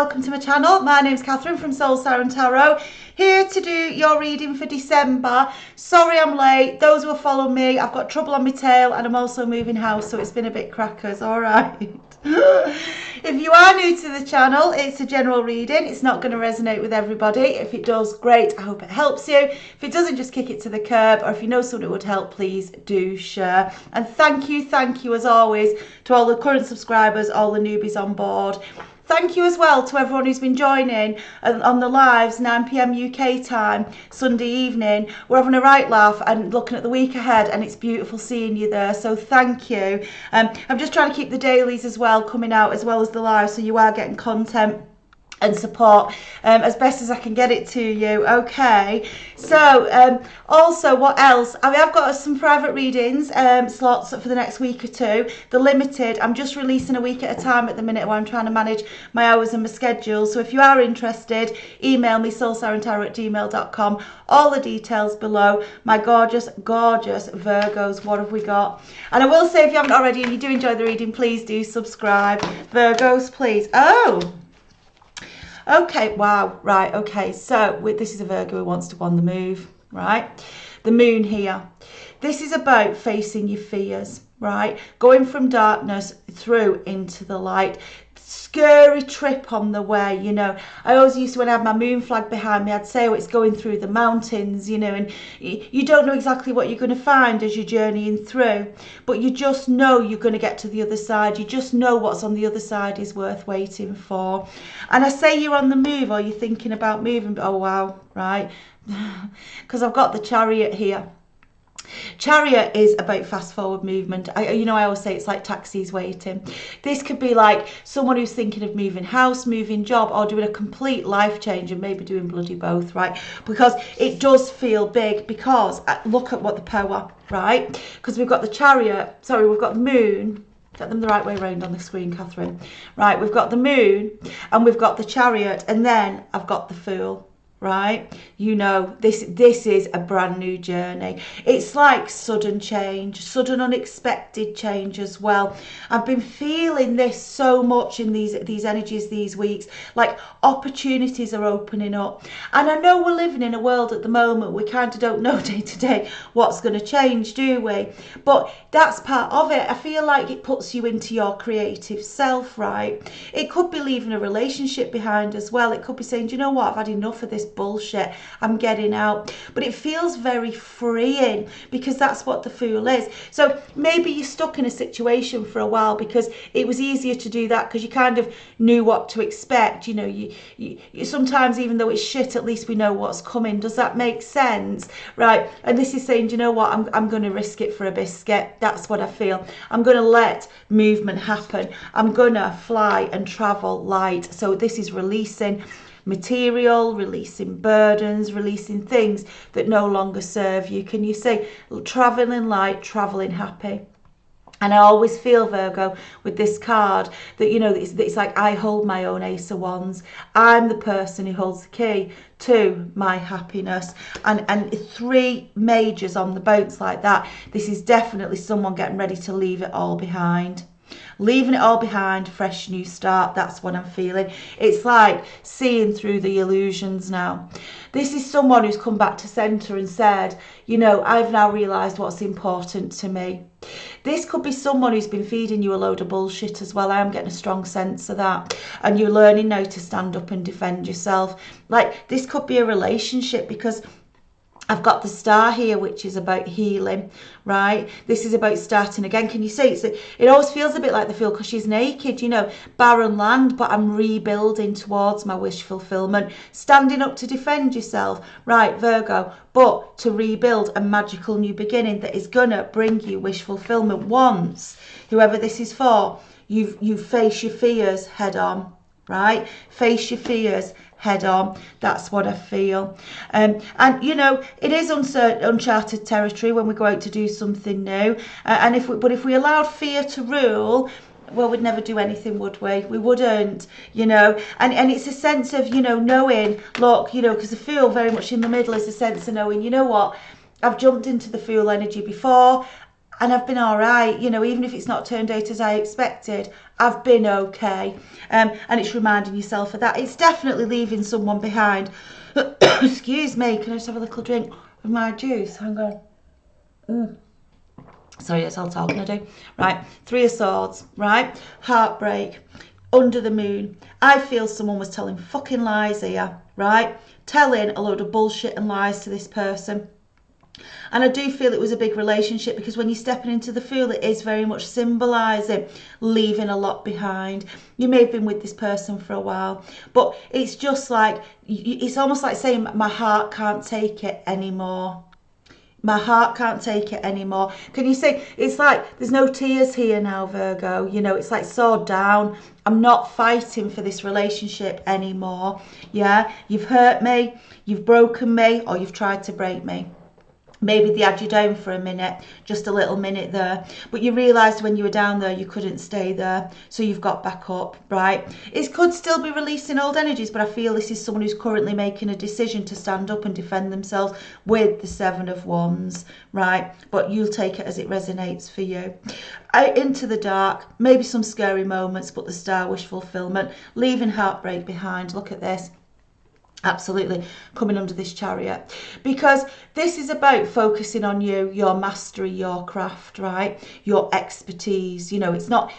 welcome to my channel. My name's Catherine from Siren Tarot, here to do your reading for December. Sorry I'm late. Those who have followed me, I've got trouble on my tail and I'm also moving house, so it's been a bit crackers, alright. If you are new to the channel, it's a general reading. It's not going to resonate with everybody. If it does, great. I hope it helps you. If it doesn't, just kick it to the curb, or if you know someone it would help, please do share. And thank you as always to all the current subscribers, all the newbies on board. Thank you as well to everyone who's been joining on the lives, 9 PM UK time, Sunday evening. We're having a right laugh and looking at the week ahead, and it's beautiful seeing you there, so thank you. I'm just trying to keep the dailies as well coming out, as well as the live, so you are getting content and support as best as I can get it to you. Okay, so also what else, I mean, I've got some private readings slots for the next week or two. They're limited. I'm just releasing a week at a time at the minute while I'm trying to manage my hours and my schedule. So if you are interested, email me soulsirentarot@gmail.com. all the details below. My gorgeous Virgos, what have we got? And I will say, if you haven't already and you do enjoy the reading, please do subscribe. Virgos, please. Okay, wow, right, okay, so this is a Virgo who wants to go on the move, right? The moon here. This is about facing your fears, right? Going from darkness through into the light. Scary trip on the way, you know. I always used to, when I had my moon flag behind me, I'd say, oh, it's going through the mountains, you know, and you don't know exactly what you're going to find as you're journeying through, but you just know you're going to get to the other side. You just know what's on the other side is worth waiting for. And I say you're on the move, or you're thinking about moving, but oh wow, right, because I've got the Chariot here. Chariot is about fast forward movement. I always say it's like taxis waiting. This could be like someone who's thinking of moving house, moving job, or doing a complete life change, and maybe doing bloody both, right? Because it does feel big, because look at what the power, right? Because we've got the Chariot, sorry, we've got the moon. Get them the right way around on the screen, Catherine. Right, we've got the moon and we've got the Chariot, and then I've got the Fool. Right, you know, this is a brand new journey. It's like sudden change, sudden unexpected change as well. I've been feeling this so much in these energies these weeks, like opportunities are opening up. And I know we're living in a world at the moment, we kind of don't know day to day what's going to change, do we? But that's part of it. I feel like it puts you into your creative self, right? It could be leaving a relationship behind as well. It could be saying, do you know what, I've had enough of this bullshit, I'm getting out. But it feels very freeing, because that's what the Fool is. So maybe you're stuck in a situation for a while because it was easier to do that because you kind of knew what to expect. You know, you sometimes, even though it's shit, at least we know what's coming. Does that make sense? Right, and this is saying, do you know what, I'm going to risk it for a biscuit. That's what I feel. I'm going to let movement happen. I'm going to fly and travel light. So this is releasing material, releasing burdens, releasing things that no longer serve you. Can you say traveling light, traveling happy? And I always feel, Virgo, with this card that, you know, it's like I hold my own Ace of Wands. I'm the person who holds the key to my happiness. And three majors on the boats like that. This is definitely someone getting ready to leave it all behind. Leaving it all behind, fresh new start. That's what I'm feeling. It's like seeing through the illusions now. This is someone who's come back to centre and said, you know, I've now realised what's important to me. This could be someone who's been feeding you a load of bullshit as well. I am getting a strong sense of that. And you're learning now to stand up and defend yourself. Like, this could be a relationship, because I've got the Star here, which is about healing, right? This is about starting again. Can you see? It always feels a bit like the Fool, because she's naked, you know, barren land, but I'm rebuilding towards my wish fulfillment. Standing up to defend yourself, right, Virgo, but to rebuild a magical new beginning that is going to bring you wish fulfillment once, whoever this is for, you face your fears head on, right? Face your fears head on. That's what I feel. And you know, it is uncharted territory when we go out to do something new, and if we allowed fear to rule, well, we'd never do anything, would we? We wouldn't, you know. And it's a sense of, you know, knowing, look, you know, because the Fool very much in the middle is a sense of knowing, you know what, I've jumped into the Fool energy before. and I've been all right, you know, even if it's not turned out as I expected, I've been okay. And it's reminding yourself of that. It's definitely leaving someone behind. Excuse me, can I just have a little drink of my juice? Hang on. Sorry, that's all talking I do. Right, Three of Swords, right? Heartbreak, under the moon. I feel someone was telling fucking lies here, right? Telling a load of bullshit and lies to this person. And I do feel it was a big relationship, because when you're stepping into the Fool, it is very much symbolising leaving a lot behind. You may have been with this person for a while, but it's just like, it's almost like saying, my heart can't take it anymore. My heart can't take it anymore. Can you see? It's like there's no tears here now, Virgo. You know, it's like sword down. I'm not fighting for this relationship anymore. Yeah, you've hurt me, you've broken me, or you've tried to break me. Maybe they had you down for a minute, just a little minute there. But you realised when you were down there, you couldn't stay there. So you've got back up, right? It could still be releasing old energies, but I feel this is someone who's currently making a decision to stand up and defend themselves with the Seven of Wands, right? But you'll take it as it resonates for you. Into the dark, maybe some scary moments, but the star wish fulfillment, leaving heartbreak behind. Look at this. Absolutely coming under this Chariot, because this is about focusing on you, your mastery, your craft, right? Your expertise. You know, it's not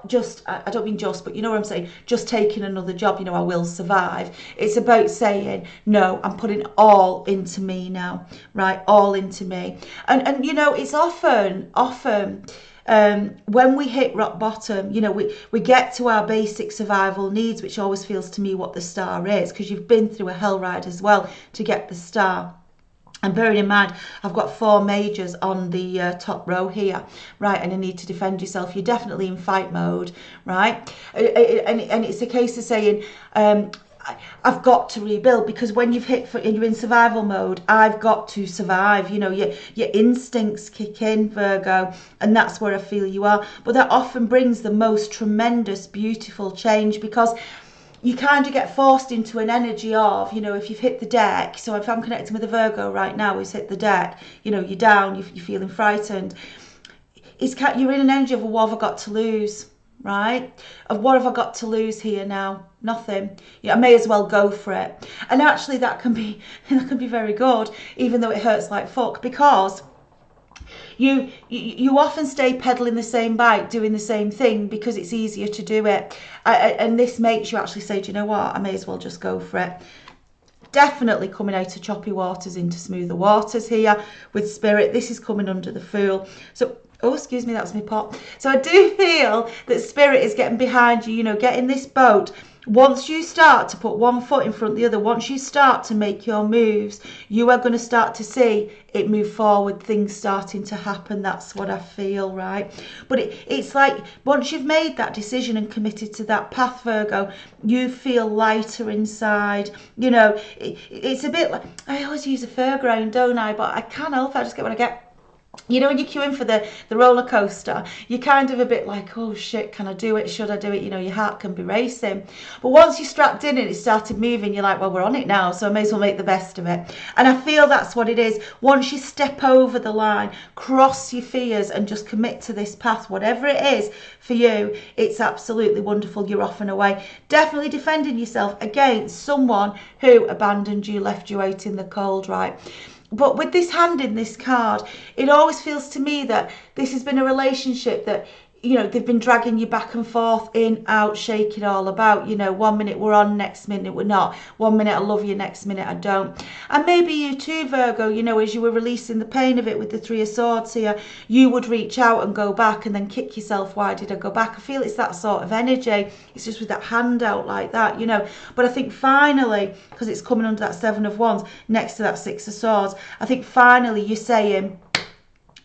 just, I don't mean just, but you know what I'm saying, just taking another job, you know, I will survive. It's about saying, no, I'm putting all into me now, right? All into me. And you know, it's often when we hit rock bottom, you know, we get to our basic survival needs, which always feels to me what the star is, because you've been through a hell ride as well to get the star. And bearing in mind, I've got 4 majors on the top row here, right? And I need to defend yourself. You're definitely in fight mode, right? And it's a case of saying, I've got to rebuild, because when you've you're in survival mode, I've got to survive. You know, your instincts kick in, Virgo, and that's where I feel you are. But that often brings the most tremendous, beautiful change, because you kind of get forced into an energy of, you know, if you've hit the deck. So if I'm connecting with a Virgo right now who's hit the deck, you know, you're down, you're feeling frightened. You're in an energy of, well, what have I got to lose, right? Of what have I got to lose here now? Nothing. Yeah, I may as well go for it. And actually that can be very good, even though it hurts like fuck, because you often stay pedaling the same bike, doing the same thing, because it's easier to do it. And this makes you actually say, do you know what? I may as well just go for it. Definitely coming out of choppy waters into smoother waters here with Spirit. This is coming under the Fool. So, oh, excuse me, that's my pot. So I do feel that Spirit is getting behind you, you know, getting this boat. Once you start to put one foot in front of the other, once you start to make your moves, you are going to start to see it move forward, things starting to happen. That's what I feel, right? But it's like once you've made that decision and committed to that path, Virgo, you feel lighter inside. You know, it's a bit like, I always use a fairground, don't I? But I can't help it, I just get what I get. You know, when you're queuing for the roller coaster, you're kind of a bit like, oh shit, can I do it? Should I do it? You know, your heart can be racing. But once you're strapped in and it started moving, you're like, well, we're on it now, so I may as well make the best of it. And I feel that's what it is. Once you step over the line, cross your fears and just commit to this path, whatever it is for you, it's absolutely wonderful. You're off and away. Definitely defending yourself against someone who abandoned you, left you out in the cold, right? But with this hand in this card, it always feels to me that this has been a relationship that, you know, they've been dragging you back and forth, in, out, shake it all about. You know, 1 minute we're on, next minute we're not. 1 minute I love you, next minute I don't. And maybe you too, Virgo, you know, as you were releasing the pain of it with the Three of Swords here, you would reach out and go back and then kick yourself. Why did I go back? I feel it's that sort of energy. It's just with that hand out like that, you know. But I think finally, because it's coming under that Seven of Wands next to that Six of Swords, I think finally you're saying,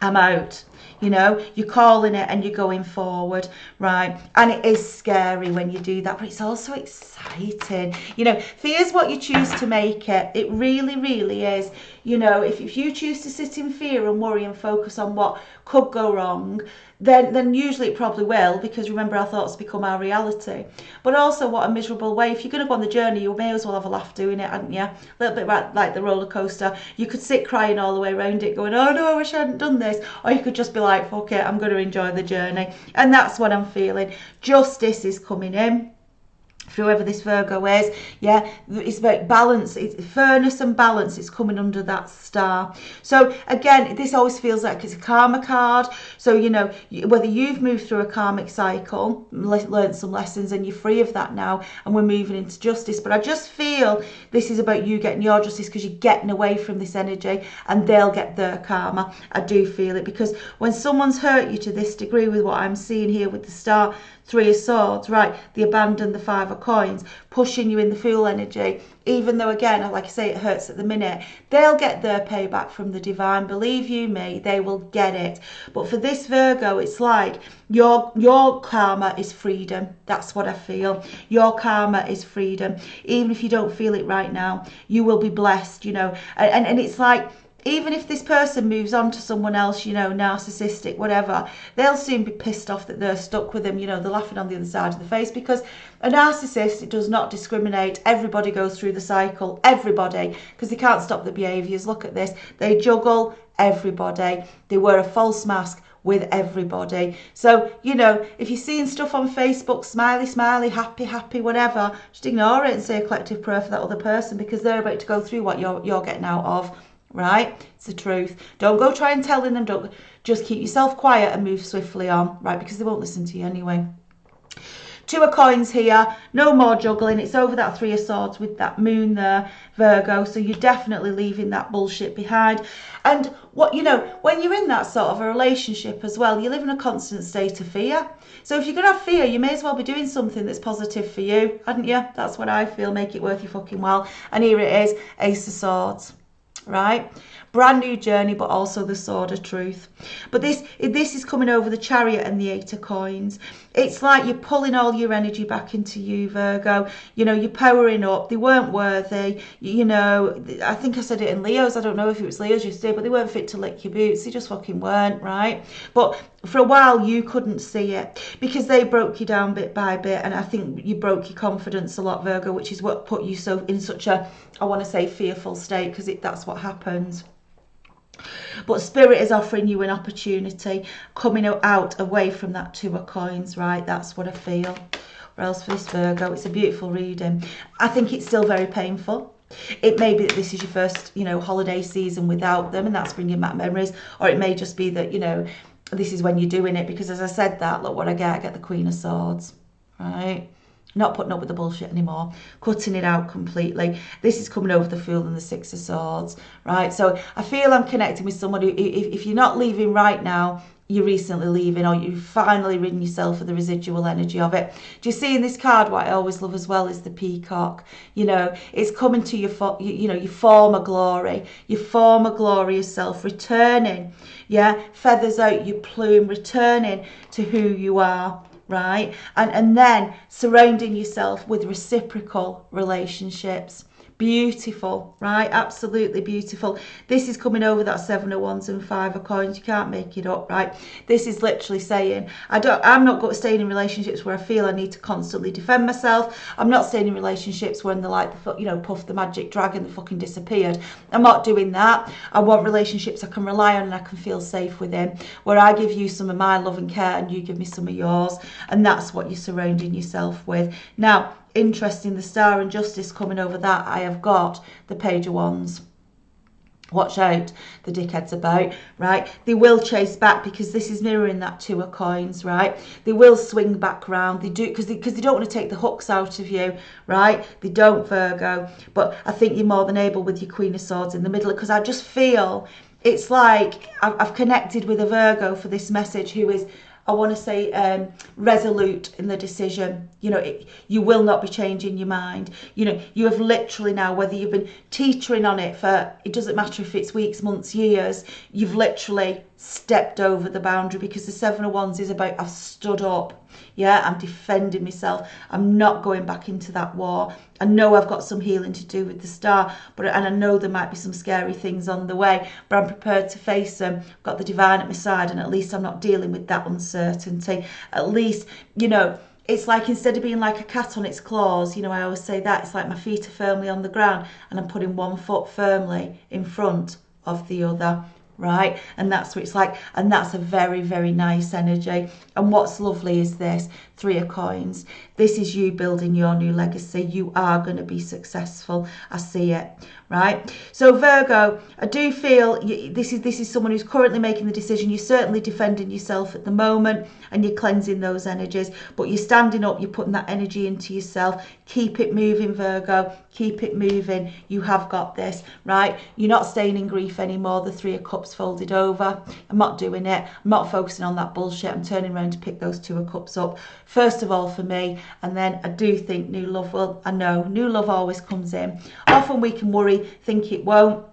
I'm out. You know, you're calling it and you're going forward, right? And it is scary when you do that, but it's also exciting. You know, fear's what you choose to make it. It really, really is. You know, if you choose to sit in fear and worry and focus on what could go wrong, then usually it probably will, because remember, our thoughts become our reality. But also, what a miserable way. If you're going to go on the journey, you may as well have a laugh doing it, hadn't you? A little bit like the roller coaster. You could sit crying all the way around it going, oh no, I wish I hadn't done this. Or you could just be like, fuck it, I'm going to enjoy the journey. And that's what I'm feeling. Justice is coming in. Whoever this Virgo is, yeah, it's about balance. It's fairness and balance. It's coming under that star. So again, this always feels like it's a karma card. So, you know, whether you've moved through a karmic cycle, learned some lessons, and you're free of that now, and we're moving into justice. But I just feel this is about you getting your justice, because you're getting away from this energy, and they'll get their karma. I do feel it, because when someone's hurt you to this degree, with what I'm seeing here with the star, Three of Swords, right, the abandon, the Five of Coins, pushing you in the Fool energy, even though, again, like I say, it hurts at the minute, they'll get their payback from the divine. Believe you me, they will get it. But for this Virgo, it's like your karma is freedom. That's what I feel. Your karma is freedom. Even if you don't feel it right now, you will be blessed, you know. And it's like, even if this person moves on to someone else, you know, narcissistic, whatever, they'll soon be pissed off that they're stuck with them. You know, they're laughing on the other side of the face, because a narcissist, it does not discriminate. Everybody goes through the cycle, everybody, because they can't stop the behaviours. Look at this. They juggle everybody. They wear a false mask with everybody. So, you know, if you're seeing stuff on Facebook, smiley, smiley, happy, happy, whatever, just ignore it and say a collective prayer for that other person, because they're about to go through what you're getting out of. Right, it's the truth. Don't go try and telling them. Don't, just keep yourself quiet and move swiftly on, right, because they won't listen to you anyway. Two of Coins here, no more juggling. It's over that Three of Swords with that moon there, Virgo. So you're definitely leaving that bullshit behind. And what, you know, when you're in that sort of a relationship as well, you live in a constant state of fear. So if you're going to have fear, you may as well be doing something that's positive for you, hadn't you? That's what I feel. Make it worth your fucking while. And here it is, Ace of Swords. Right, brand new journey, but also the Sword of Truth. But this is coming over the Chariot and the Eight of Coins. It's like you're pulling all your energy back into you, Virgo. You know, you're powering up. They weren't worthy. You know, I think I said it in Leo's. I don't know if it was Leo's yesterday, but they weren't fit to lick your boots. They just fucking weren't, right? But for a while, you couldn't see it, because they broke you down bit by bit. And I think you broke your confidence a lot, Virgo, which is what put you so in such a, I want to say, fearful state, because that's what happens. But Spirit is offering you an opportunity, coming out away from that Two of Coins, right? That's what I feel. Or else for this Virgo, it's a beautiful reading. I think it's still very painful. It may be that this is your first, you know, holiday season without them, and that's bringing back memories. Or it may just be that, you know, this is when you're doing it, because as I said that, look what I get the Queen of Swords, right? Not putting up with the bullshit anymore, cutting it out completely. This is coming over the Fool and the Six of Swords, right? So I feel I'm connecting with somebody. If you're not leaving right now, you're recently leaving, or you've finally ridden yourself of the residual energy of it. Do you see in this card what I always love as well is the peacock? You know, it's coming to your former glory, your former glorious self, returning, yeah, feathers out your plume, returning to who you are. Right, and then surrounding yourself with reciprocal relationships. Beautiful, right? Absolutely beautiful. This is coming over that Seven of Wands and Five of Coins. You can't make it up, right? This is literally saying, I'm not staying in relationships where I feel I need to constantly defend myself. I'm not staying in relationships when they're like, you know, Puff the magic dragon that fucking disappeared. I'm not doing that. I want relationships I can rely on and I can feel safe within, where I give you some of my love and care and you give me some of yours. And that's what you're surrounding yourself with. Now, interesting, the Star and Justice coming over that, I have got the Page of Wands. Watch out, the dickhead's about, right? They will chase back, because this is mirroring that Two of Coins, right? They will swing back round. They do, because they don't want to take the hooks out of you, right? They don't, Virgo. But I think you're more than able with your Queen of Swords in the middle, because I just feel it's like I've connected with a Virgo for this message who is, I want to say, resolute in the decision. You know, you will not be changing your mind. You know, you have literally now, whether you've been teetering on it for, it doesn't matter if it's weeks, months, years, you've literally stepped over the boundary, because the Seven of Wands is about I've stood up. Yeah, I'm defending myself. I'm not going back into that war. I know I've got some healing to do with the Star, and I know there might be some scary things on the way, but I'm prepared to face them. I've got the Divine at my side, and at least I'm not dealing with that uncertainty. At least, it's like, instead of being like a cat on its claws, I always say that, it's like my feet are firmly on the ground and I'm putting one foot firmly in front of the other. Right, and that's what it's like, and that's a very, very nice energy. And what's lovely is this Three of Coins. This is you building your new legacy. You are going to be successful. I see it. Right, so Virgo, I do feel this is someone who's currently making the decision. You're certainly defending yourself at the moment, and you're cleansing those energies, but you're standing up, you're putting that energy into yourself. Keep it moving, Virgo, keep it moving. You have got this. Right, you're not staying in grief anymore. The Three of Cups folded over. I'm not doing it. I'm not focusing on that bullshit. I'm turning around to pick those Two of Cups up, first of all for me, and then I do think new love will. I know new love always comes in. Often we can worry, think it won't.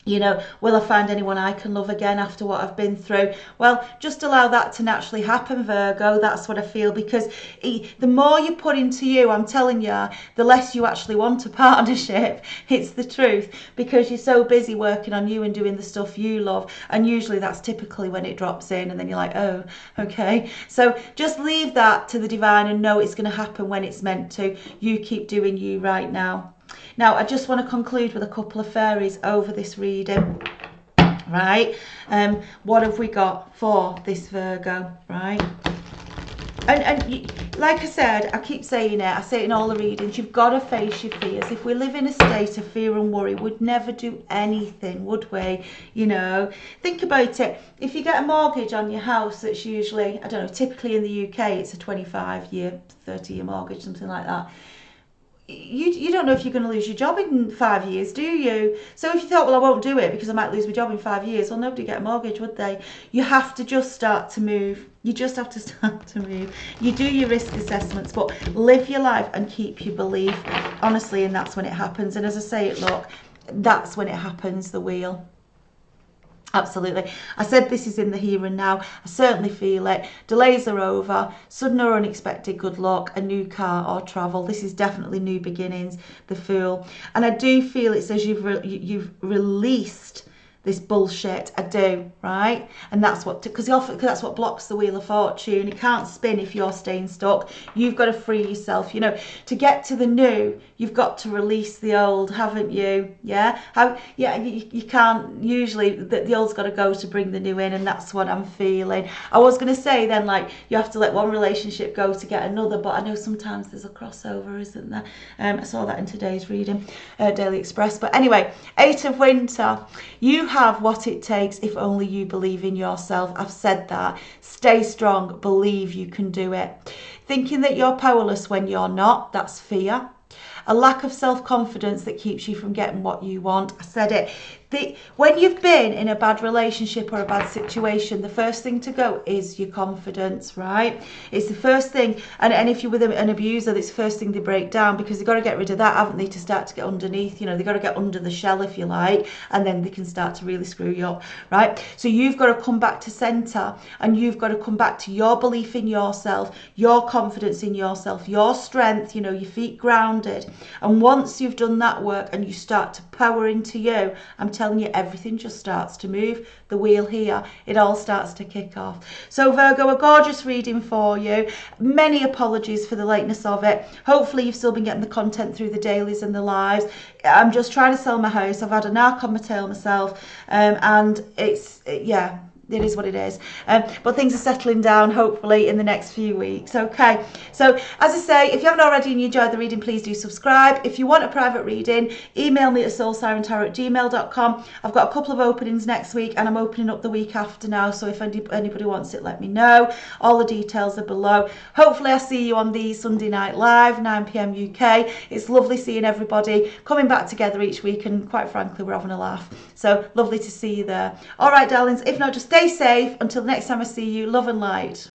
Will I find anyone I can love again after what I've been through? Well, just allow that to naturally happen, Virgo. That's what I feel, because the more you put into you, I'm telling you, the less you actually want a partnership. It's the truth, because you're so busy working on you and doing the stuff you love, and usually that's typically when it drops in, and then you're like, oh, okay. So just leave that to the divine and know it's going to happen when it's meant to. You keep doing you right now. Now, I just want to conclude with a couple of fairies over this reading, right? What have we got for this Virgo, right? And like I said, I keep saying it, I say it in all the readings, you've got to face your fears. If we live in a state of fear and worry, we'd never do anything, would we? Think about it. If you get a mortgage on your house, that's usually, I don't know, typically in the UK, it's a 25-year, 30-year mortgage, something like that. You don't know if you're going to lose your job in 5 years, do you? So if you thought, well, I won't do it because I might lose my job in 5 years, well, nobody get a mortgage, would they? You have to just start to move. You just have to start to move. You do your risk assessments, but live your life and keep your belief, honestly, and that's when it happens. And as I say it, look, that's when it happens, the wheel. Absolutely. I said this is in the here and now. I certainly feel it. Delays are over. Sudden or unexpected good luck, a new car or travel. This is definitely new beginnings, the Fool. And I do feel it says you've released this bullshit. I do, right? And that's what, because that's what blocks the Wheel of Fortune. It can't spin if you're staying stuck. You've got to free yourself. To get to the new, you've got to release the old, haven't you? Yeah. You can't, usually the old's got to go to bring the new in, and that's what I'm feeling. I was going to say then, like, you have to let one relationship go to get another, but I know sometimes there's a crossover, isn't there? I saw that in today's reading, Daily Express. But anyway, Eight of Winter. You have what it takes if only you believe in yourself. I've said that. Stay strong. Believe you can do it. Thinking that you're powerless when you're not, that's fear. A lack of self-confidence that keeps you from getting what you want. I said it. When you've been in a bad relationship or a bad situation, the first thing to go is your confidence, right? It's the first thing. And if you're with an abuser, it's the first thing they break down, because they've got to get rid of that, haven't they, to start to get underneath. They've got to get under the shell, if you like, and then they can start to really screw you up, right? So you've got to come back to center, and you've got to come back to your belief in yourself, your confidence in yourself, your strength, your feet grounded. And once you've done that work and you start to power into you, I'm telling you, everything just starts to move. The wheel here, it all starts to kick off. So Virgo, a gorgeous reading for you. Many apologies for the lateness of it. Hopefully you've still been getting the content through the dailies and the lives. I'm just trying to sell my house. I've had a narc on my tail myself, and yeah, it is what it is. But things are settling down, hopefully, in the next few weeks. Okay, so as I say, if you haven't already and you enjoyed the reading, please do subscribe. If you want a private reading, email me at soulsirentarot@gmail.com. I've got a couple of openings next week, and I'm opening up the week after now, so if anybody wants it, let me know. All the details are below. Hopefully I see you on the Sunday Night Live, 9 p.m. UK. It's lovely seeing everybody coming back together each week, and quite frankly, we're having a laugh. So lovely to see you there. All right, darlings, if not, just stay safe until the next time I see you. Love and light.